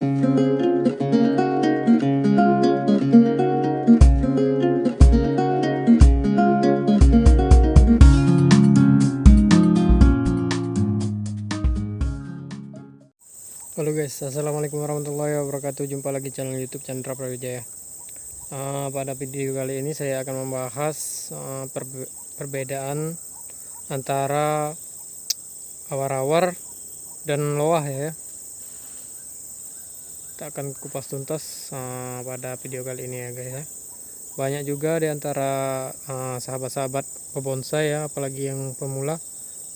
Halo guys, assalamualaikum warahmatullahi wabarakatuh. Jumpa lagi channel YouTube Chandra Prawijaya. Pada video kali ini saya akan membahas perbedaan antara awar-awar dan loah ya. Kita akan kupas tuntas pada video kali ini ya guys ya. Banyak juga di antara sahabat-sahabat pebonsai ya, apalagi yang pemula,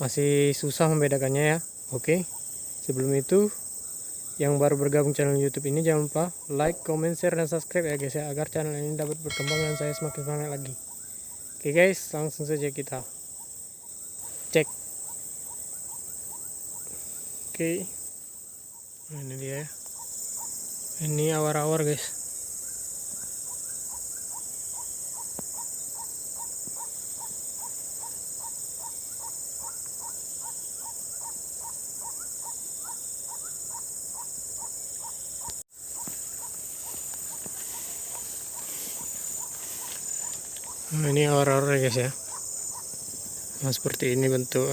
masih susah membedakannya ya. Oke, sebelum itu, yang baru bergabung channel YouTube ini jangan lupa like, comment, share, dan subscribe ya guys ya, agar channel ini dapat berkembang dan saya semakin semangat lagi. Oke guys, langsung saja kita cek. Oke, nah, ini dia ya. Ini awar-awar guys. Nah, ini awar-awar guys ya. Nah, seperti ini bentuk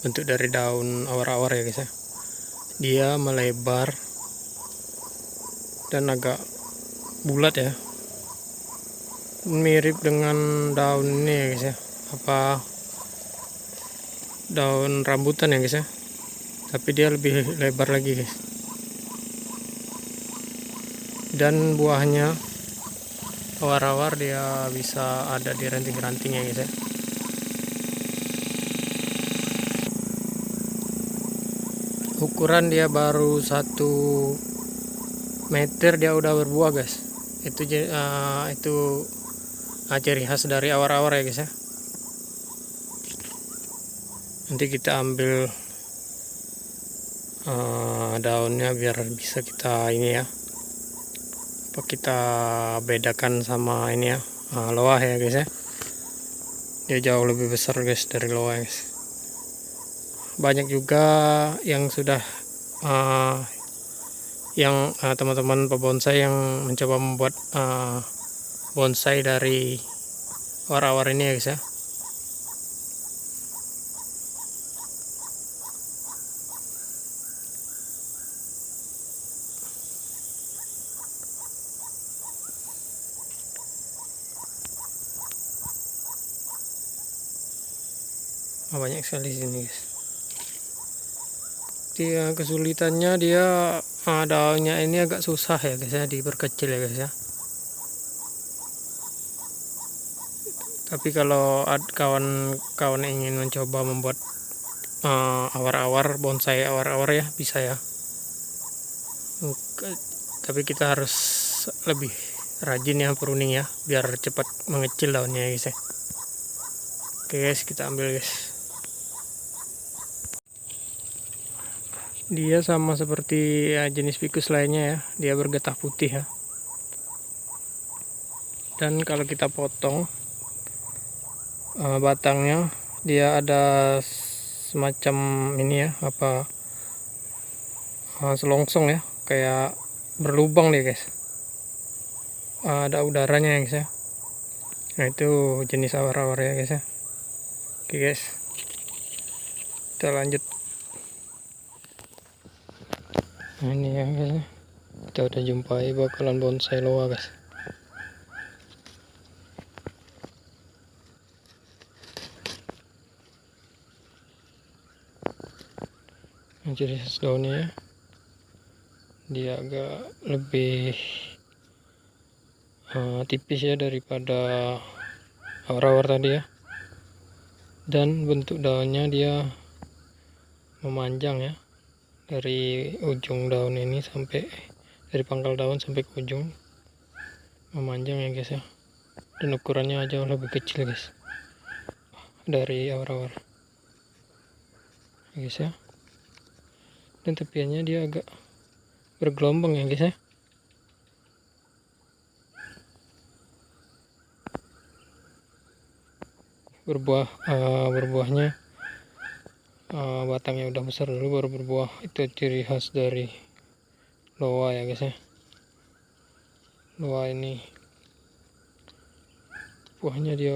dari daun awar-awar ya guys ya. Dia melebar dan agak bulat ya, mirip dengan daun ini ya guys ya, apa daun rambutan ya guys ya, tapi dia lebih lebar lagi guys. Dan buahnya awar-awar dia bisa ada di ranting-ranting ya guys ya. Ukuran dia baru 1 meter dia udah berbuah guys. Itu ciri khas dari awar-awar ya guys ya. Nanti kita ambil daunnya biar bisa kita ini ya, apa kita bedakan sama ini ya, loah ya guys ya. Dia jauh lebih besar guys dari loah guys. Banyak juga yang sudah teman-teman pebonsai yang mencoba membuat bonsai dari awar-awar ini ya guys ya. Banyak sekali di sini guys. Dia kesulitannya dia daunnya ini agak susah ya guys ya, diperkecil ya guys ya. Tapi kalau kawan-kawan ingin mencoba membuat awar-awar, bonsai awar-awar ya, bisa ya. Tapi kita harus lebih rajin ya pruning ya, biar cepat mengecil daunnya ya guys ya. Oke guys, kita ambil guys. Dia sama seperti jenis ficus lainnya ya, dia bergetah putih ya. Dan kalau kita potong batangnya, dia ada semacam ini ya, apa selongsong ya, kayak berlubang deh guys. Ada udaranya ya guys ya. Nah, itu jenis awar-awar ya guys ya. Oke guys, kita lanjut. Nah, ini ya guys ya, kita udah jumpai bakalan bonsai loah guys. Jadi daunnya ya, dia agak lebih tipis ya daripada awar-awar tadi ya. Dan bentuk daunnya dia memanjang ya, dari ujung daun ini sampai, dari pangkal daun sampai ke ujung, memanjang ya guys ya. Dan ukurannya jauh lebih kecil guys dari awar-awar ya guys ya. Dan tepiannya dia agak bergelombang ya guys ya. Berbuahnya batangnya udah besar dulu baru berbuah. Itu ciri khas dari loa ya guys ya. Loa ini buahnya dia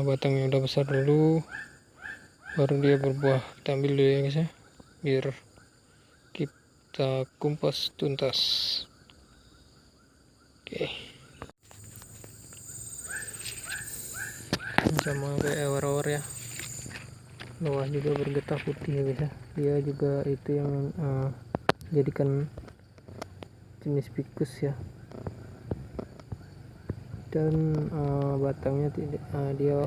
batangnya udah besar dulu, baru dia berbuah. Kita ambil dulu ya guys ya, biar kita kumpas tuntas. Oke, sama kayak awar-awar ya, loa juga bergetah putih ya guys ya. Dia juga itu yang jadikan jenis ficus ya. Dan batangnya tidak dia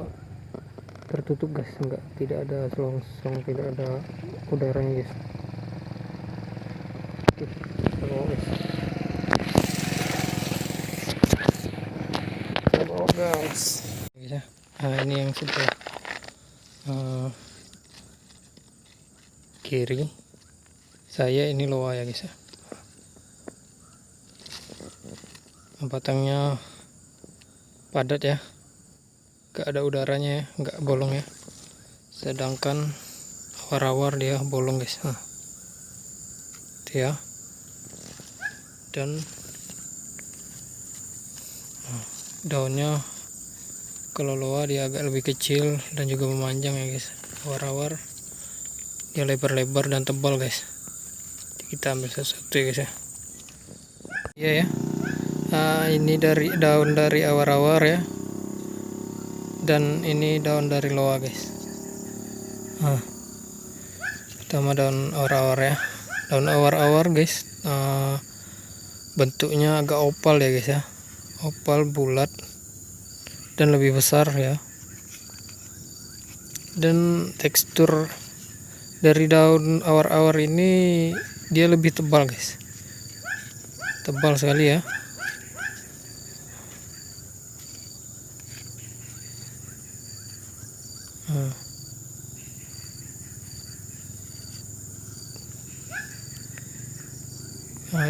tertutup guys, tidak ada selongsong, tidak ada udaranya guys. Oke, bawa guys. Bawa guys. Ini yang sebelah kiri saya, ini loa ya guys ya. Batangnya padat ya, gak ada udaranya ya, gak bolong ya. Sedangkan awar-awar dia bolong guys. Itu ya. Dan daunnya kalau loa dia agak lebih kecil dan juga memanjang ya guys. Awar-awar dia lebar-lebar dan tebal guys. Kita ambil satu-satu ya guys ya. Iya ya. Ini dari daun dari awar-awar ya, dan ini daun dari loa guys. Pertama daun awar-awar ya. Daun awar-awar guys, bentuknya agak opal ya guys ya, opal bulat dan lebih besar ya. Dan tekstur dari daun awar-awar ini dia lebih tebal guys, tebal sekali ya.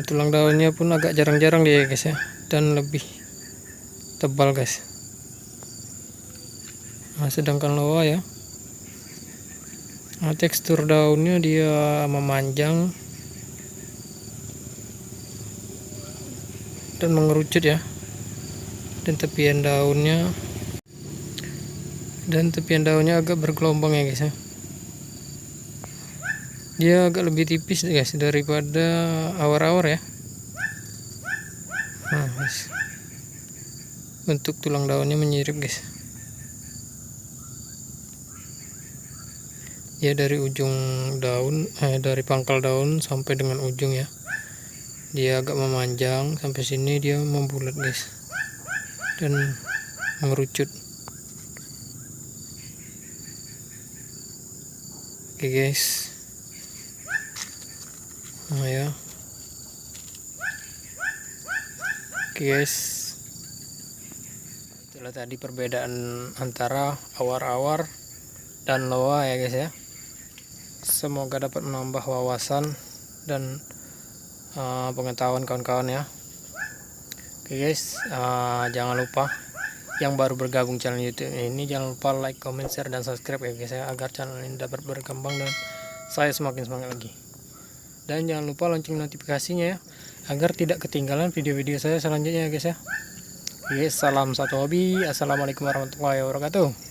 Tulang daunnya pun agak jarang-jarang dia guys ya, dan lebih tebal guys. Sedangkan loa ya, tekstur daunnya dia memanjang dan mengerucut ya, dan tepian daunnya agak bergelombang ya guys ya. Dia agak lebih tipis guys daripada awar-awar ya. Guys, bentuk tulang daunnya menyirip guys. Ya dari ujung daun, dari pangkal daun sampai dengan ujung ya, dia agak memanjang sampai sini, dia membulat guys dan mengerucut. Oke guys. Ya. Oke guys, itulah tadi perbedaan antara awar-awar dan loa ya guys ya. Semoga dapat menambah wawasan dan pengetahuan kawan-kawan ya. Oke guys, jangan lupa yang baru bergabung channel YouTube ini, jangan lupa like, comment, share, dan subscribe ya guys ya, agar channel ini dapat berkembang dan saya semakin semangat lagi. Dan jangan lupa lonceng notifikasinya ya, agar tidak ketinggalan video-video saya selanjutnya ya guys ya. Oke, salam satu hobi. Assalamualaikum warahmatullahi wabarakatuh.